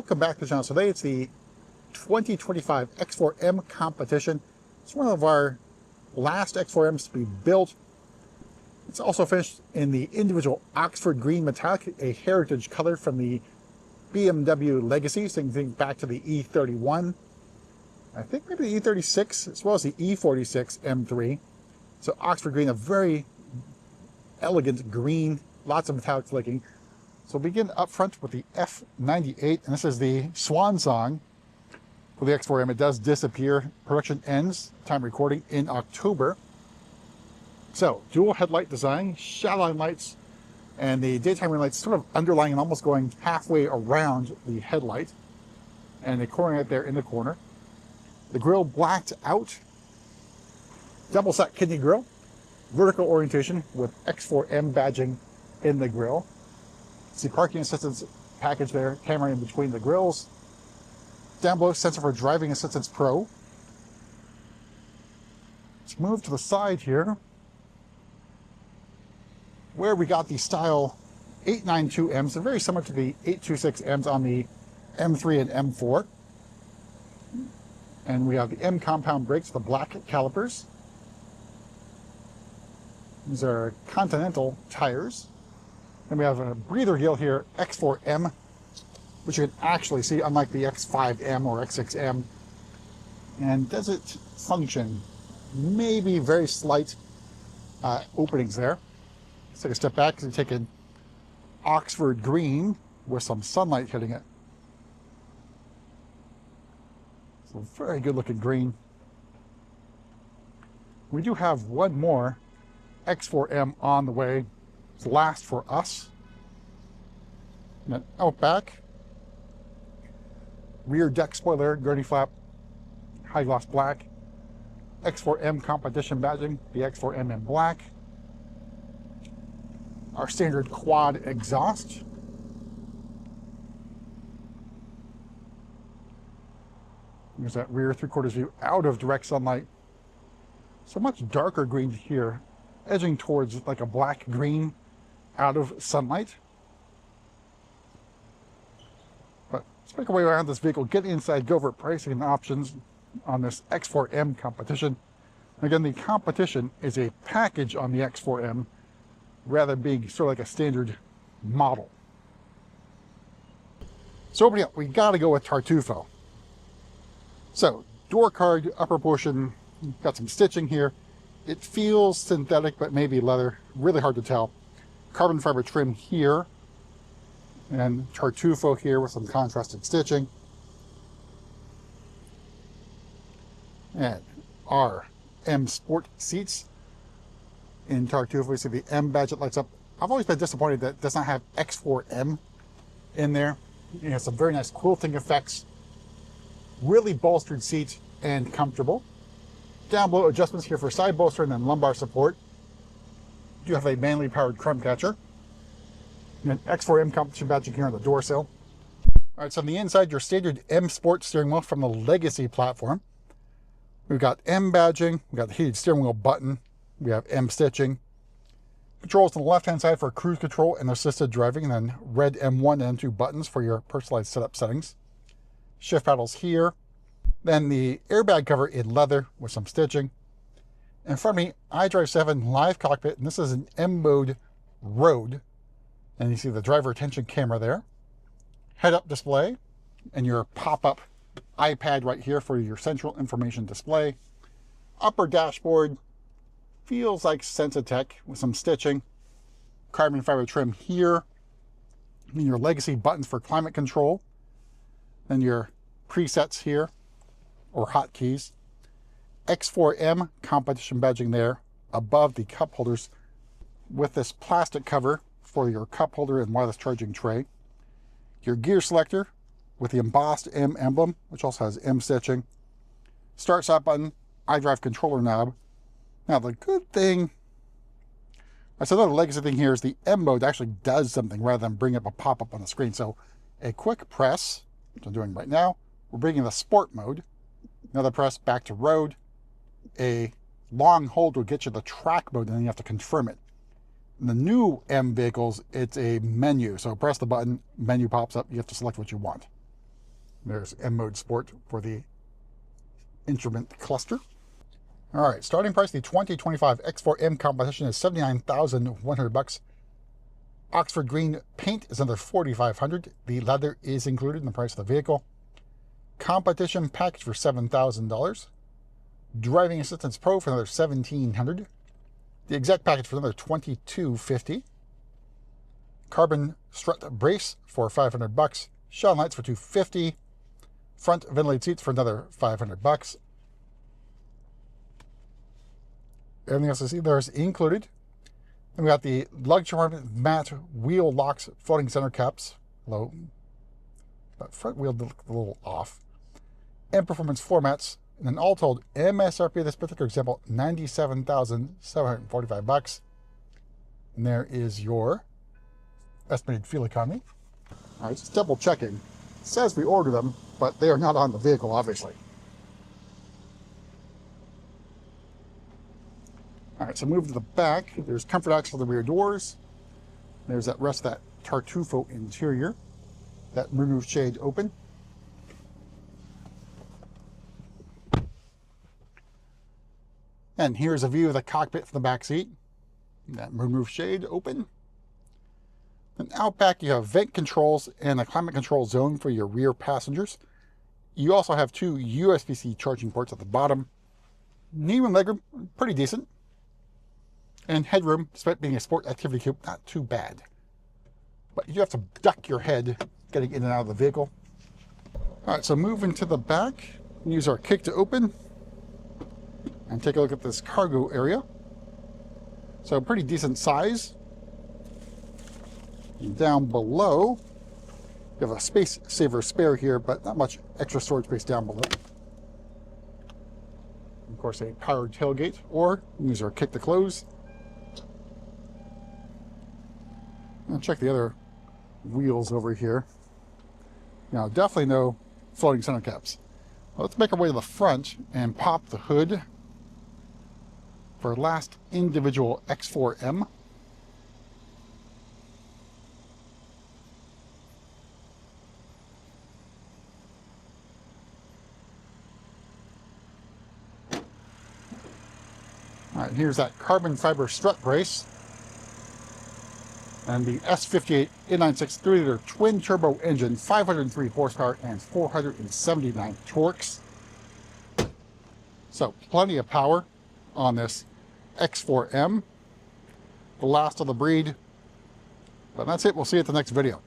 welcome back to the channel. So today it's the 2025 X4M competition. It's one of our last X4Ms to be built. It's also finished in the individual Oxford Green Metallic, a heritage color from the BMW Legacy. So you can think back to the E31, I think maybe the E36, as well as the E46 M3. So Oxford Green, a very elegant green, lots of metallic flicking. So we'll begin up front with the F98, and this is the swan song for the X4M. It does disappear. Production ends, time recording, in October. So, dual headlight design, shadowline lights, and the daytime lights sort of underlying and almost going halfway around the headlight, and the coronet there in the corner. The grille blacked out, double stack kidney grille, vertical orientation with X4M badging in the grille. See parking assistance package there, camera in between the grills. Down below, sensor for driving assistance pro. Let's move to the side here, where we got the style 892Ms. They're very similar to the 826Ms on the M3 and M4. And we have the M compound brakes, the black calipers. These are Continental tires. Then we have a breather heel here, X4M, which you can actually see, unlike the X5M or X6M. And does it function? Maybe very slight openings there. Let's take a step back and take an Oxford Green with some sunlight hitting it. So very good looking green. We do have one more X4M on the way. It's last for us. And then out back, rear deck spoiler, gurney flap, high gloss black, X4M competition badging, the X4M in black, our standard quad exhaust, there's that rear 3/4 view out of direct sunlight. So much darker green here, edging towards like a black green out of sunlight. But let's make our way around this vehicle, get inside, go over pricing and options on this X4M competition. Again, the competition is a package on the X4M rather than being sort of like a standard model. So opening up, we got to go with Tartufo. So door card, upper portion, got some stitching here. It feels synthetic, but maybe leather. Really hard to tell. Carbon fiber trim here, and Tartufo here with some contrasted stitching. And our M Sport seats in Tartufo. You see the M badge that lights up. I've always been disappointed that it does not have X4M in there. It has some very nice quilting effects. Really bolstered seats and comfortable. Down below, adjustments here for side bolster and then lumbar support. You have a manually powered crumb catcher. And an X4M competition badging here on the door sill. All right, so on the inside, your standard M Sport steering wheel from the Legacy platform. We've got M badging, we've got the heated steering wheel button, we have M stitching. Controls on the left-hand side for cruise control and assisted driving, and then red M1 and M2 buttons for your personalized setup settings. Shift paddles here. Then the airbag cover in leather with some stitching. In front of me, iDrive 7 live cockpit, and this is an M mode road. And you see the driver attention camera there. Head-up display, and your pop-up iPad right here for your central information display. Upper dashboard feels like Sensitech with some stitching. Carbon fiber trim here. And your Legacy buttons for climate control. Then your presets here, or hotkeys. X4M competition badging there above the cup holders with this plastic cover for your cup holder and wireless charging tray. Your gear selector with the embossed M emblem, which also has M stitching. Start stop button, iDrive controller knob. Now the good thing, that's another Legacy thing here, is the M mode actually does something rather than bring up a pop-up on the screen. So a quick press, which I'm doing right now, we're bringing the sport mode. Another press back to road. A long hold will get you the track mode, and then you have to confirm it. In the new M vehicles, it's a menu. So press the button, menu pops up, you have to select what you want. There's M Mode Sport for the instrument cluster. All right, starting price, the 2025 X4M competition is $79,100. Oxford green paint is another $4,500. The leather is included in the price of the vehicle. Competition package for $7,000. Driving Assistance Pro for another $1,700. The exec package for another $2,250. Carbon strut brace for $500. Shine lights for $250. Front ventilated seats for another $500. Everything else I see there is included. Then we got the luggage compartment matte wheel locks floating center caps. Low, but front wheel looked a little off. And performance floor mats. And then all told, MSRP of this particular example, $97,745. And there is your estimated fuel economy. All right, just double checking. It says we ordered them, but they are not on the vehicle, obviously. All right, so move to the back. There's comfort access for the rear doors. There's that rest of that Tartufo interior. That moonroof shade open. And here's a view of the cockpit from the back seat. That moonroof shade open. Then out back you have vent controls and a climate control zone for your rear passengers. You also have two USB-C charging ports at the bottom. Knee room, legroom, pretty decent. And headroom, despite being a sport activity coupe, not too bad. But you do have to duck your head getting in and out of the vehicle. All right, so moving to the back, use our kick to open and take a look at this cargo area. So pretty decent size. And down below, you have a space saver spare here, but not much extra storage space down below. Of course, a powered tailgate, or use our kick to close. And check the other wheels over here. Now, definitely no floating center caps. Well, let's make our way to the front and pop the hood for our last individual X4M. All right, here's that carbon fiber strut brace. And the S58 inline-6 3-liter twin-turbo engine, 503 horsepower and 479 torques. So plenty of power on this X4M. The last of the breed. But that's it. We'll see you at the next video.